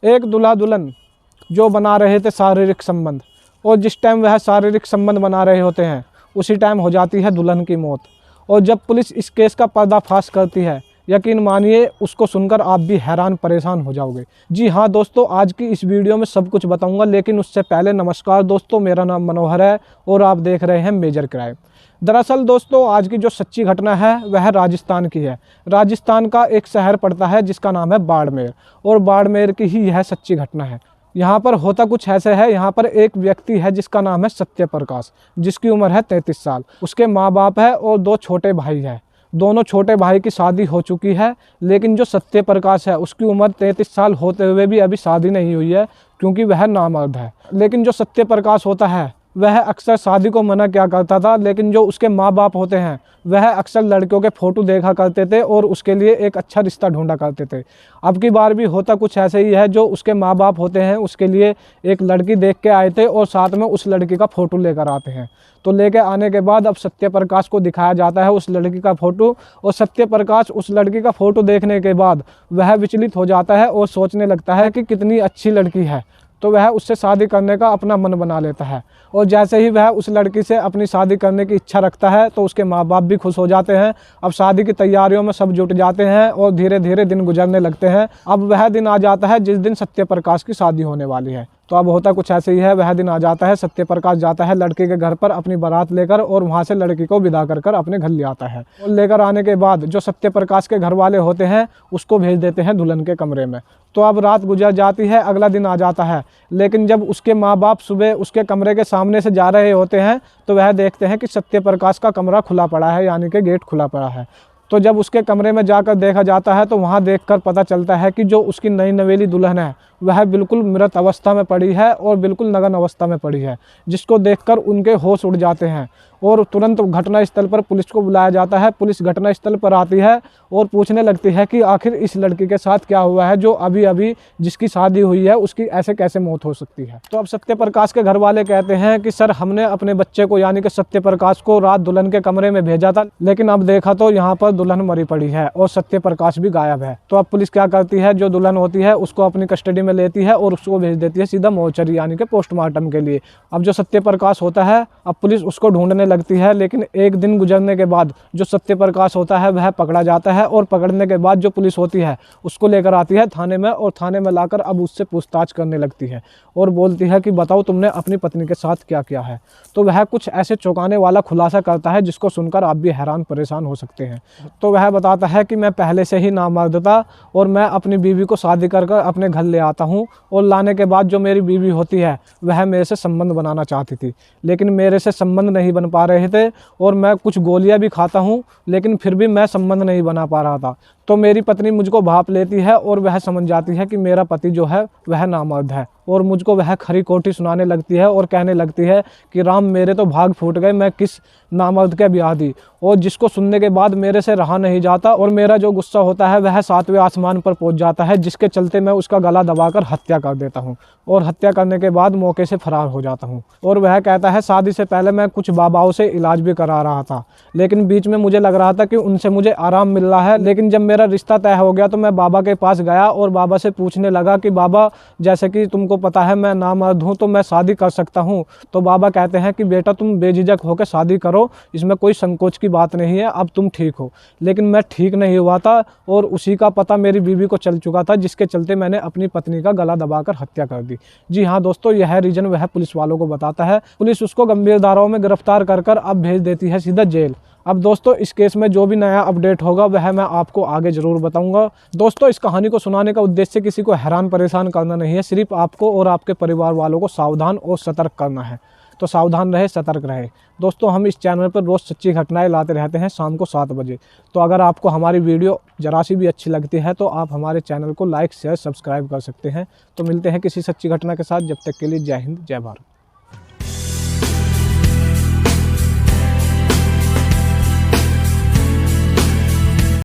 एक दूल्हा दुल्हन जो बना रहे थे शारीरिक संबंध, और जिस टाइम वह शारीरिक संबंध बना रहे होते हैं उसी टाइम हो जाती है दुल्हन की मौत। और जब पुलिस इस केस का पर्दाफाश करती है, यकीन मानिए उसको सुनकर आप भी हैरान परेशान हो जाओगे। जी हाँ दोस्तों, आज की इस वीडियो में सब कुछ बताऊंगा, लेकिन उससे पहले नमस्कार दोस्तों, मेरा नाम मनोहर है और आप देख रहे हैं मेजर क्राइम। दरअसल दोस्तों, आज की जो सच्ची घटना है वह राजस्थान की है। राजस्थान का एक शहर पड़ता है जिसका नाम है बाड़मेर, और बाड़मेर की ही यह सच्ची घटना है। यहाँ पर होता कुछ ऐसे है, यहाँ पर एक व्यक्ति है जिसका नाम है सत्य प्रकाश, जिसकी उम्र है 33 साल। उसके माँ बाप है और 2 छोटे भाई हैं। दोनों छोटे भाई की शादी हो चुकी है, लेकिन जो सत्य प्रकाश है उसकी उम्र 33 साल होते हुए भी अभी शादी नहीं हुई है, क्योंकि वह नामर्द है। लेकिन जो सत्य प्रकाश होता है वह अक्सर शादी को मना क्या करता था, लेकिन जो उसके माँ बाप होते हैं वह अक्सर लड़कियों के फ़ोटो देखा करते थे और उसके लिए एक अच्छा रिश्ता ढूंढा करते थे। अब की बार भी होता कुछ ऐसे ही है, जो उसके माँ बाप होते हैं उसके लिए एक लड़की देख के आए थे और साथ में उस लड़की का फ़ोटो लेकर आते हैं। तो लेकर आने के बाद अब सत्य प्रकाश को दिखाया जाता है उस लड़की का फ़ोटो, और सत्य प्रकाश उस लड़की का फ़ोटो देखने के बाद वह विचलित हो जाता है और सोचने लगता है कि कितनी अच्छी लड़की है, तो वह उससे शादी करने का अपना मन बना लेता है। और जैसे ही वह उस लड़की से अपनी शादी करने की इच्छा रखता है तो उसके माँ बाप भी खुश हो जाते हैं। अब शादी की तैयारियों में सब जुट जाते हैं और धीरे धीरे दिन गुजरने लगते हैं। अब वह दिन आ जाता है जिस दिन सत्य प्रकाश की शादी होने वाली है। तो अब होता कुछ ऐसे ही है, वह दिन आ जाता है, सत्य प्रकाश जाता है लड़के के घर पर अपनी बारात लेकर और वहाँ से लड़की को विदा कर अपने घर ले आता है। और लेकर आने के बाद जो सत्य प्रकाश के घर वाले होते हैं उसको भेज देते हैं दुल्हन के कमरे में। तो अब रात गुजर जाती है, अगला दिन आ जाता है, लेकिन जब उसके माँ बाप सुबह उसके कमरे के सामने से जा रहे होते हैं तो वह देखते हैं कि सत्य प्रकाश का कमरा खुला पड़ा है, यानी कि गेट खुला पड़ा है। तो जब उसके कमरे में जाकर देखा जाता है तो वहाँ देखकर पता चलता है कि जो उसकी नई नवेली दुल्हन है वह बिल्कुल मृत अवस्था में पड़ी है और बिल्कुल नग्न अवस्था में पड़ी है, जिसको देखकर उनके होश उड़ जाते हैं और तुरंत घटनास्थल पर पुलिस को बुलाया जाता है। पुलिस घटनास्थल पर आती है और पूछने लगती है कि आखिर इस लड़की के साथ क्या हुआ है, जो अभी अभी जिसकी शादी हुई है उसकी ऐसे कैसे मौत हो सकती है। तो अब सत्य प्रकाश के घर वाले कहते हैं कि सर, हमने अपने बच्चे को यानी कि सत्य प्रकाश को रात दुल्हन के कमरे में भेजा था, लेकिन अब देखा तो यहाँ पर दुल्हन मरी पड़ी है और सत्य प्रकाश भी गायब है। तो अब पुलिस क्या करती है, जो दुल्हन होती है उसको अपनी कस्टडी में लेती है और उसको भेज देती है सीधा मोर्चरी यानी कि पोस्टमार्टम के लिए। अब जो सत्य प्रकाश होता है, अब पुलिस उसको ढूंढने लगती है, लेकिन एक दिन गुजरने के बाद जो सत्य प्रकाश होता है वह पकड़ा जाता है और पकड़ने के बाद जो पुलिस होती है उसको लेकर आती है थाने में, और थाने में लाकर अब उससे पूछताछ करने लगती है और बोलती है कि बताओ तुमने अपनी पत्नी के साथ क्या किया है। तो वह कुछ ऐसे चौंकाने वाला खुलासा करता है जिसको सुनकर आप भी हैरान परेशान हो सकते हैं। तो वह बताता है कि मैं पहले से ही नामर्द था और मैं अपनी बीवी को शादी कर अपने घर ले आता हूँ, और लाने के बाद जो मेरी बीवी होती है वह मेरे से संबंध बनाना चाहती थी, लेकिन मेरे से संबंध नहीं बन पा रहे थे, और मैं कुछ गोलियां भी खाता हूं लेकिन फिर भी मैं संबंध नहीं बना पा रहा था। तो मेरी पत्नी मुझको भाप लेती है और वह समझ जाती है कि मेरा पति जो है वह नामर्द है, और मुझको वह खरी खोटी सुनाने लगती है और कहने लगती है कि राम, मेरे तो भाग फूट गए, मैं किस नामर्द के ब्याह दी। और जिसको सुनने के बाद मेरे से रहा नहीं जाता और मेरा जो गुस्सा होता है वह 7वें आसमान पर पहुंच जाता है, जिसके चलते मैं उसका गला दबाकर हत्या कर देता हूं, और हत्या करने के बाद मौके से फरार हो जाता हूं। और वह कहता है शादी से पहले मैं कुछ बाबाओं से इलाज भी करा रहा था, लेकिन बीच में मुझे लग रहा था कि उनसे मुझे आराम मिल रहा है, लेकिन जब मेरा रिश्ता तय हो गया तो मैं बाबा के पास गया और बाबा से पूछने लगा कि बाबा, जैसे कि तुमको पता है मैं नामर्द हूँ तो मैं शादी कर सकता हूँ। तो बाबा कहते हैं कि बेटा तुम बेझिझक होकर शादी करो, इसमें कोई संकोच की बात नहीं है, अब तुम ठीक हो। लेकिन मैं ठीक नहीं हुआ था और उसी का पता मेरी बीवी को चल चुका था, जिसके चलते मैंने अपनी पत्नी का गला दबाकर हत्या कर दी। जी हाँ दोस्तों, यह रीजन वह पुलिस वालों को बताता है। पुलिस उसको गंभीर धाराओं में गिरफ्तार कर अब भेज देती है सीधा जेल। अब दोस्तों, इस केस में जो भी नया अपडेट होगा वह मैं आपको आगे जरूर बताऊंगा। दोस्तों, इस कहानी को सुनाने का उद्देश्य किसी को हैरान परेशान करना नहीं है, सिर्फ आपको और आपके परिवार वालों को सावधान और सतर्क करना है। तो सावधान रहे, सतर्क रहे। दोस्तों, हम इस चैनल पर रोज़ सच्ची घटनाएं लाते रहते हैं शाम को 7 बजे। तो अगर आपको हमारी वीडियो जरा सी भी अच्छी लगती है तो आप हमारे चैनल को लाइक, शेयर, सब्सक्राइब कर सकते हैं। तो मिलते हैं किसी सच्ची घटना के साथ, जब तक के लिए जय हिंद, जय भारत।